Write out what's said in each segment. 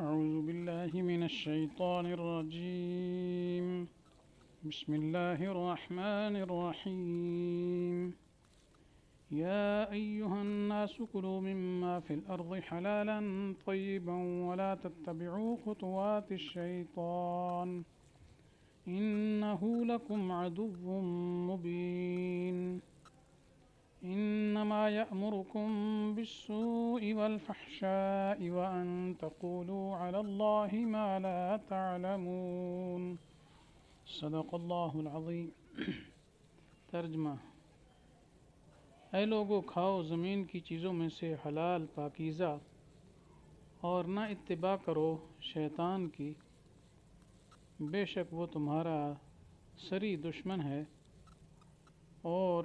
أعوذ بالله من الشيطان الرجيم. بسم الله الرحمن الرحيم. يا أيها الناس كلوا مما في الأرض حلالا طيبا ولا تتبعوا خطوات الشيطان إنه لكم عدو مبين. إنما يأمركم بالسوء والفحشاء وأن تقولوا على الله ما لا تعلمون. صدق اللہ العظیم. ترجمہ: اے لوگو، کھاؤ زمین کی چیزوں میں سے حلال پاکیزہ، اور نہ اتباع کرو شیطان کی، بے شک وہ تمہارا سری دشمن ہے، اور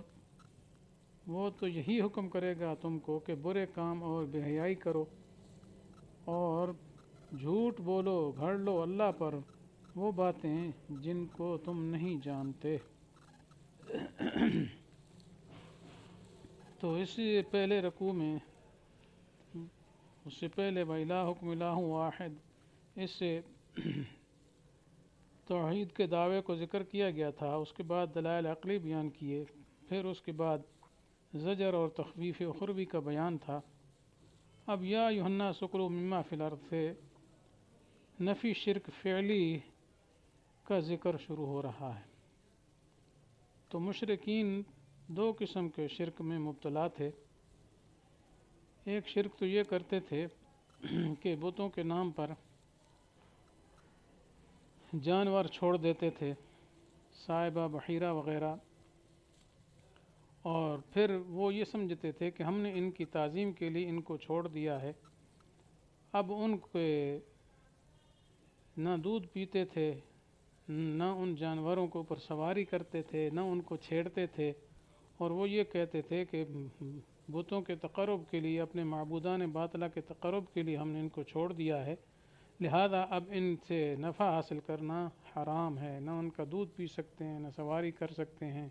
وہ تو یہی حکم کرے گا تم کو کہ برے کام اور بے حیائی کرو، اور جھوٹ بولو، گھڑ لو اللہ پر وہ باتیں جن کو تم نہیں جانتے۔ تو اس سے پہلے رکوع میں، اس سے پہلے وَإِلَٰهُكُمْ إِلَٰهٌ وَاحِدٌ، اس سے توحید کے دعوے کو ذکر کیا گیا تھا، اس کے بعد دلائل عقلی بیان کیے، پھر اس کے بعد زجر اور تخویف اخروی کا بیان تھا۔ اب یا ایھا الناس کلوا مما فی الارض سے نفی شرک فعلی کا ذکر شروع ہو رہا ہے۔ تو مشرکین دو قسم کے شرک میں مبتلا تھے۔ ایک شرک تو یہ کرتے تھے کہ بتوں کے نام پر جانور چھوڑ دیتے تھے، صائبہ، بحیرہ وغیرہ، اور پھر وہ یہ سمجھتے تھے کہ ہم نے ان کی تعظیم کے لیے ان کو چھوڑ دیا ہے، اب ان کے نہ دودھ پیتے تھے، نہ ان جانوروں کے اوپر سواری کرتے تھے، نہ ان کو چھیڑتے تھے، اور وہ یہ کہتے تھے کہ بتوں کے تقرب کے لیے، اپنے معبودان باطلہ کے تقرب کے لیے ہم نے ان کو چھوڑ دیا ہے، لہذا اب ان سے نفع حاصل کرنا حرام ہے، نہ ان کا دودھ پی سکتے ہیں، نہ سواری کر سکتے ہیں،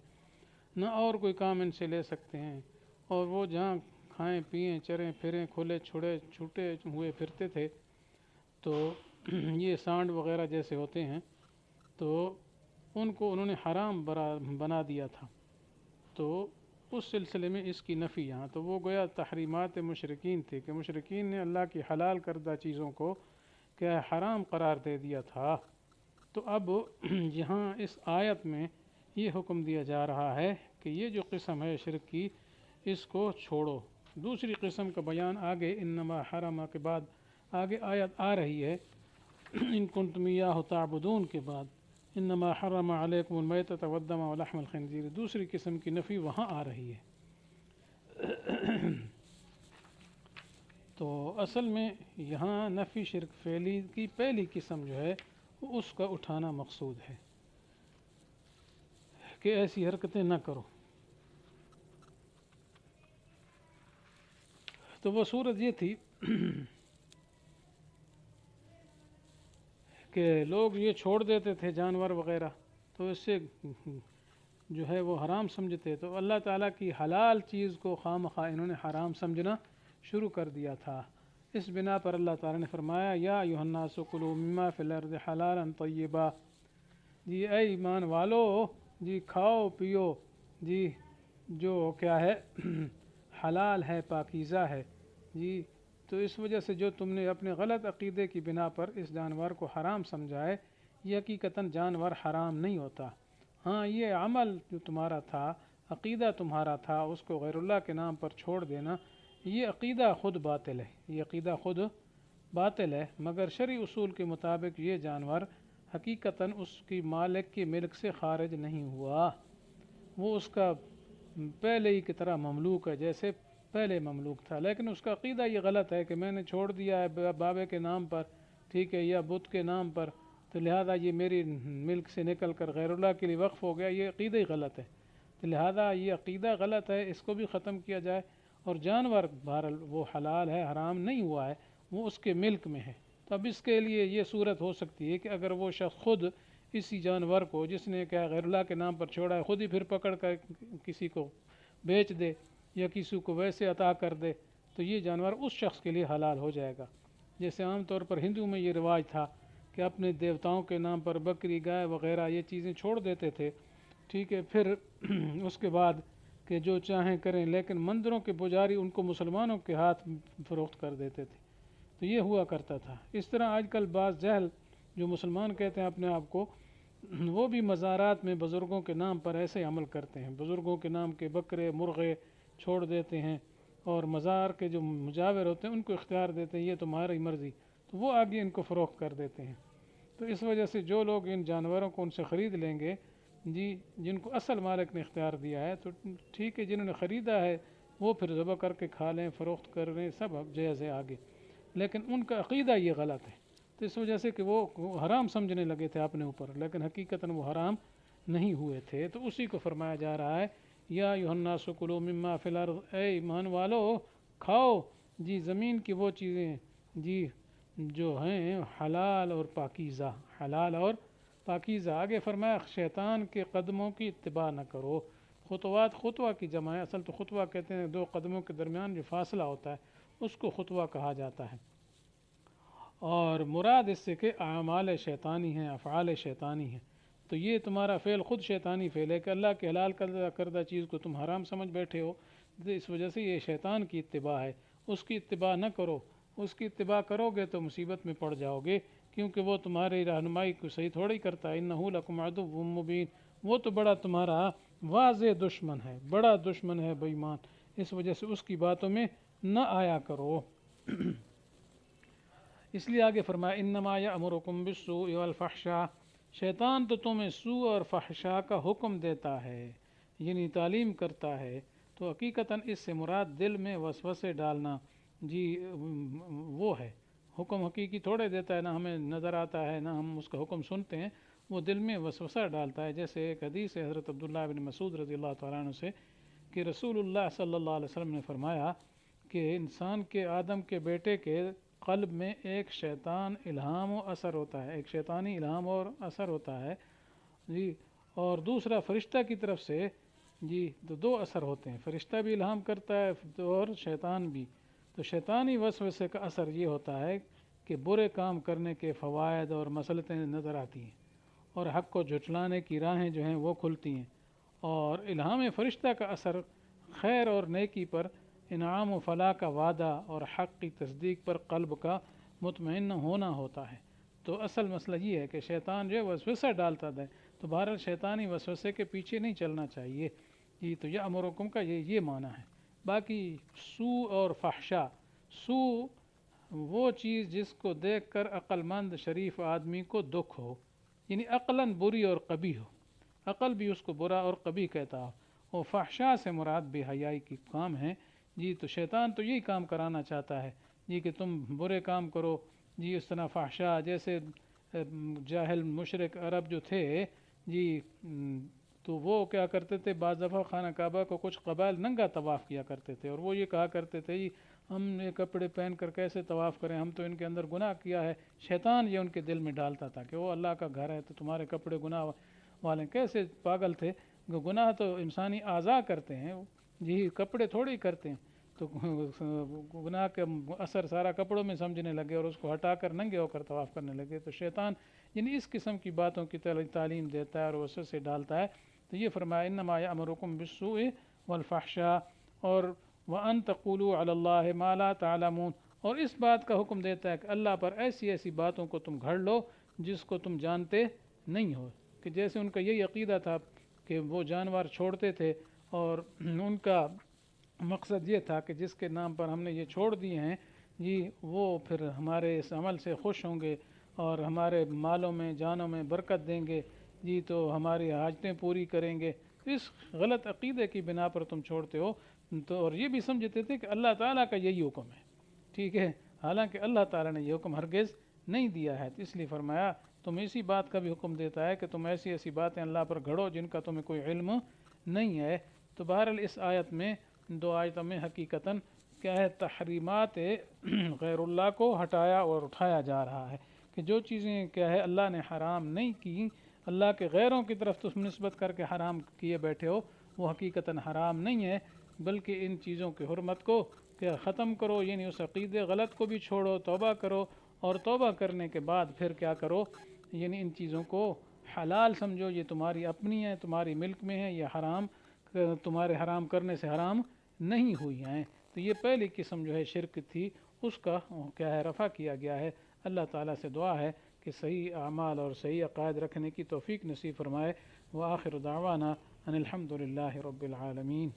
نہ اور کوئی کام ان سے لے سکتے ہیں، اور وہ جہاں کھائیں پئیں چریں پھریں کھلے چھوٹے ہوئے پھرتے تھے، تو یہ سانڈ وغیرہ جیسے ہوتے ہیں، تو ان کو انہوں نے حرام بنا دیا تھا۔ تو اس سلسلے میں اس کی نفی یہاں، تو وہ گویا تحریمات مشرکین تھے کہ مشرکین نے اللہ کی حلال کردہ چیزوں کو کیا حرام قرار دے دیا تھا۔ تو اب یہاں اس آیت میں یہ حکم دیا جا رہا ہے کہ یہ جو قسم ہے شرک کی، اس کو چھوڑو۔ دوسری قسم کا بیان آگے انما حرم کے بعد آگے آیت آ رہی ہے، ان کنتم ایاہ تعبدون کے بعد انما حرم علیکم المیتۃ والدم ولحم الخنزیر، دوسری قسم کی نفی وہاں آ رہی ہے۔ تو اصل میں یہاں نفی شرک فعلی کی پہلی قسم جو ہے اس کا اٹھانا مقصود ہے کہ ایسی حرکتیں نہ کرو۔ تو وہ صورت یہ تھی کہ لوگ یہ چھوڑ دیتے تھے جانور وغیرہ، تو اس سے جو ہے وہ حرام سمجھتے، تو اللہ تعالیٰ کی حلال چیز کو خواہ مخواہ انہوں نے حرام سمجھنا شروع کر دیا تھا۔ اس بنا پر اللہ تعالیٰ نے فرمایا یا ایھا الناس کلوا مما فی الارض حلالا طیبا، جی اے ایمان والو، جی کھاؤ پیو، جی جو کیا ہے حلال ہے، پاکیزہ ہے، جی تو اس وجہ سے جو تم نے اپنے غلط عقیدے کی بنا پر اس جانور کو حرام سمجھا ہے، یہ حقیقتاً جانور حرام نہیں ہوتا۔ ہاں، یہ عمل جو تمہارا تھا، عقیدہ تمہارا تھا، اس کو غیر اللہ کے نام پر چھوڑ دینا، یہ عقیدہ خود باطل ہے، یہ عقیدہ خود باطل ہے، مگر شرعی اصول کے مطابق یہ جانور حقیقتاً اس کی مالک کی ملک سے خارج نہیں ہوا، وہ اس کا پہلے ہی کی طرح مملوک ہے جیسے پہلے مملوک تھا، لیکن اس کا عقیدہ یہ غلط ہے کہ میں نے چھوڑ دیا ہے بابے کے نام پر، ٹھیک ہے، یا بت کے نام پر، تو لہذا یہ میری ملک سے نکل کر غیر اللہ کے لیے وقف ہو گیا، یہ عقیدہ ہی غلط ہے، تو لہذا یہ عقیدہ غلط ہے، اس کو بھی ختم کیا جائے، اور جانور بہرحال وہ حلال ہے، حرام نہیں ہوا ہے، وہ اس کے ملک میں ہے۔ تو اب اس کے لیے یہ صورت ہو سکتی ہے کہ اگر وہ شخص خود اسی جانور کو جس نے کیا غیر اللہ کے نام پر چھوڑا ہے، خود ہی پھر پکڑ کر کسی کو بیچ دے یا کسی کو ویسے عطا کر دے، تو یہ جانور اس شخص کے لیے حلال ہو جائے گا، جیسے عام طور پر ہندو میں یہ رواج تھا کہ اپنے دیوتاؤں کے نام پر بکری گائے وغیرہ یہ چیزیں چھوڑ دیتے تھے، ٹھیک ہے، پھر اس کے بعد کہ جو چاہیں کریں، لیکن مندروں کے پجاری ان کو مسلمانوں کے ہاتھ فروخت کر دیتے تھے، تو یہ ہوا کرتا تھا۔ اس طرح آج کل بعض جہل جو مسلمان کہتے ہیں اپنے آپ کو، وہ بھی مزارات میں بزرگوں کے نام پر ایسے عمل کرتے ہیں، بزرگوں کے نام کے بکرے مرغے چھوڑ دیتے ہیں، اور مزار کے جو مجاور ہوتے ہیں ان کو اختیار دیتے ہیں یہ تمہاری مرضی، تو وہ آگے ان کو فروخت کر دیتے ہیں۔ تو اس وجہ سے جو لوگ ان جانوروں کو ان سے خرید لیں گے، جی، جن کو اصل مالک نے اختیار دیا ہے تو ٹھیک ہے، جنہوں نے خریدا ہے وہ پھر ذبح کر کے کھا لیں، فروخت کر لیں، سب جائز ہے آگے، لیکن ان کا عقیدہ یہ غلط ہے، تو اس وجہ سے کہ وہ حرام سمجھنے لگے تھے اپنے اوپر، لیکن حقیقتاً وہ حرام نہیں ہوئے تھے۔ تو اسی کو فرمایا جا رہا ہے، یا ایھا الناس کلوا مما فی الارض، اے ایمان والو کھاؤ جی زمین کی وہ چیزیں جی جو ہیں حلال اور پاکیزہ، حلال اور پاکیزہ۔ آگے فرمایا شیطان کے قدموں کی اتباع نہ کرو۔ خطوات، خطوہ کی جمع ہے، اصل تو خطوہ کہتے ہیں دو قدموں کے درمیان جو فاصلہ ہوتا ہے اس کو خطوہ کہا جاتا ہے، اور مراد اس سے کہ اعمال شیطانی ہیں، افعال شیطانی ہیں، تو یہ تمہارا فعل خود شیطانی فعل ہے کہ اللہ کے حلال کردہ چیز کو تم حرام سمجھ بیٹھے ہو، تو اس وجہ سے یہ شیطان کی اتباع ہے، اس کی اتباع نہ کرو، اس کی اتباع کرو گے تو مصیبت میں پڑ جاؤ گے، کیونکہ وہ تمہاری رہنمائی کو صحیح تھوڑی کرتا ہے، انہ لکم عدو مبین، وہ تو بڑا تمہارا واضح دشمن ہے، بڑا دشمن ہے بے ایمان، اس وجہ سے اس کی باتوں میں نہ آیا کرو۔ اس لیے آگے فرمایا انما یأمرکم بالسوء والفحشاء، شیطان تو تمہیں سوء اور فحشاء کا حکم دیتا ہے، یعنی تعلیم کرتا ہے، تو حقیقتاً اس سے مراد دل میں وسوسے ڈالنا، جی وہ ہے، حکم حقیقی تھوڑے دیتا ہے، نہ ہمیں نظر آتا ہے نہ ہم اس کا حکم سنتے ہیں، وہ دل میں وسوسہ ڈالتا ہے۔ جیسے ایک حدیث ہے حضرت عبداللہ بن مسعود رضی اللہ تعالیٰ عنہ سے کہ رسول اللہ صلی اللہ علیہ وسلم نے فرمایا کہ انسان کے آدم کے بیٹے کے قلب میں ایک شیطان الہام و اثر ہوتا ہے، ایک شیطانی الہام اور اثر ہوتا ہے، جی، اور دوسرا فرشتہ کی طرف سے، جی، تو دو اثر ہوتے ہیں، فرشتہ بھی الہام کرتا ہے اور شیطان بھی۔ تو شیطانی وسوسے کا اثر یہ ہوتا ہے کہ برے کام کرنے کے فوائد اور مصلحتیں نظر آتی ہیں، اور حق کو جھٹلانے کی راہیں جو ہیں وہ کھلتی ہیں، اور الہام فرشتہ کا اثر خیر اور نیکی پر، انعام و فلاح کا وعدہ اور حق کی تصدیق پر قلب کا مطمئن ہونا ہوتا ہے۔ تو اصل مسئلہ یہ ہے کہ شیطان جو وسوسہ ڈالتا ہے، تو بہرحال شیطانی وسوسے کے پیچھے نہیں چلنا چاہیے، جی، تو یأمرکم کا یہ معنی ہے۔ باقی سوء اور فحشاء، سوء وہ چیز جس کو دیکھ کر عقل مند شریف آدمی کو دکھ ہو، یعنی عقلاً بری اور قبیح ہو، عقل بھی اس کو برا اور قبیح کہتا ہو، اور فحشاء سے مراد بے حیائی کی کام ہے، جی، تو شیطان تو یہی کام کرانا چاہتا ہے، جی، کہ تم برے کام کرو، جی، اس طرح فحشاء، جیسے جاہل مشرک عرب جو تھے، جی، تو وہ کیا کرتے تھے، بعض دفعہ خانہ کعبہ کو کچھ قبائل ننگا طواف کیا کرتے تھے، اور وہ یہ کہا کرتے تھے جی ہم یہ کپڑے پہن کر کیسے طواف کریں، ہم تو ان کے اندر گناہ کیا ہے۔ شیطان یہ ان کے دل میں ڈالتا تھا کہ وہ اللہ کا گھر ہے تو تمہارے کپڑے گناہ والے، کیسے پاگل تھے، گناہ تو انسانی اعضاء کرتے ہیں، جی، کپڑے تھوڑی کرتے ہیں، تو گناہ کا اثر سارا کپڑوں میں سمجھنے لگے اور اس کو ہٹا کر ننگے ہو کر طواف کرنے لگے۔ تو شیطان یعنی اس قسم کی باتوں کی تعلیم دیتا ہے اور وسوسے ڈالتا ہے، تو یہ فرمایا انما یأمرکم بالسوء والفحشاء، اور وَأَن تَقُولُوا عَلَى اللَّهِ مَا لَا تَعْلَمُونَ، اور اس بات کا حکم دیتا ہے کہ اللہ پر ایسی ایسی باتوں کو تم گھڑ لو جس کو تم جانتے نہیں ہو، کہ جیسے ان کا یہی عقیدہ تھا کہ وہ جانور چھوڑتے تھے، اور ان کا مقصد یہ تھا کہ جس کے نام پر ہم نے یہ چھوڑ دیے ہیں، جی، وہ پھر ہمارے اس عمل سے خوش ہوں گے اور ہمارے مالوں میں جانوں میں برکت دیں گے، جی، تو ہماری حاجتیں پوری کریں گے۔ اس غلط عقیدے کی بنا پر تم چھوڑتے ہو، تو اور یہ بھی سمجھتے تھے کہ اللہ تعالیٰ کا یہی حکم ہے، ٹھیک ہے، حالانکہ اللہ تعالیٰ نے یہ حکم ہرگز نہیں دیا ہے، تو اس لیے فرمایا تم اسی بات کا بھی حکم دیتا ہے کہ تم ایسی ایسی باتیں اللہ پر گھڑو جن کا تمہیں کوئی علم نہیں ہے۔ تو بہرحال اس آیت میں، دو آیتوں میں حقیقتاً کیا ہے، تحریمات غیر اللہ کو ہٹایا اور اٹھایا جا رہا ہے، کہ جو چیزیں کیا ہے اللہ نے حرام نہیں کی، اللہ کے غیروں کی طرف تم نسبت کر کے حرام کیے بیٹھے ہو، وہ حقیقتاً حرام نہیں ہے، بلکہ ان چیزوں کی حرمت کو کہ ختم کرو، یعنی اس عقیدے غلط کو بھی چھوڑو، توبہ کرو، اور توبہ کرنے کے بعد پھر کیا کرو، یعنی ان چیزوں کو حلال سمجھو، یہ تمہاری اپنی ہیں، تمہاری ملک میں ہیں، یہ حرام تمہارے حرام کرنے سے حرام نہیں ہوئی ہیں۔ تو یہ پہلی قسم جو ہے شرک تھی، اس کا کیا ہے رفع کیا گیا ہے۔ اللہ تعالیٰ سے دعا ہے کہ صحیح اعمال اور صحیح عقائد رکھنے کی توفیق نصیب فرمائے۔ وآخر دعوانا ان الحمد للہ رب العالمین۔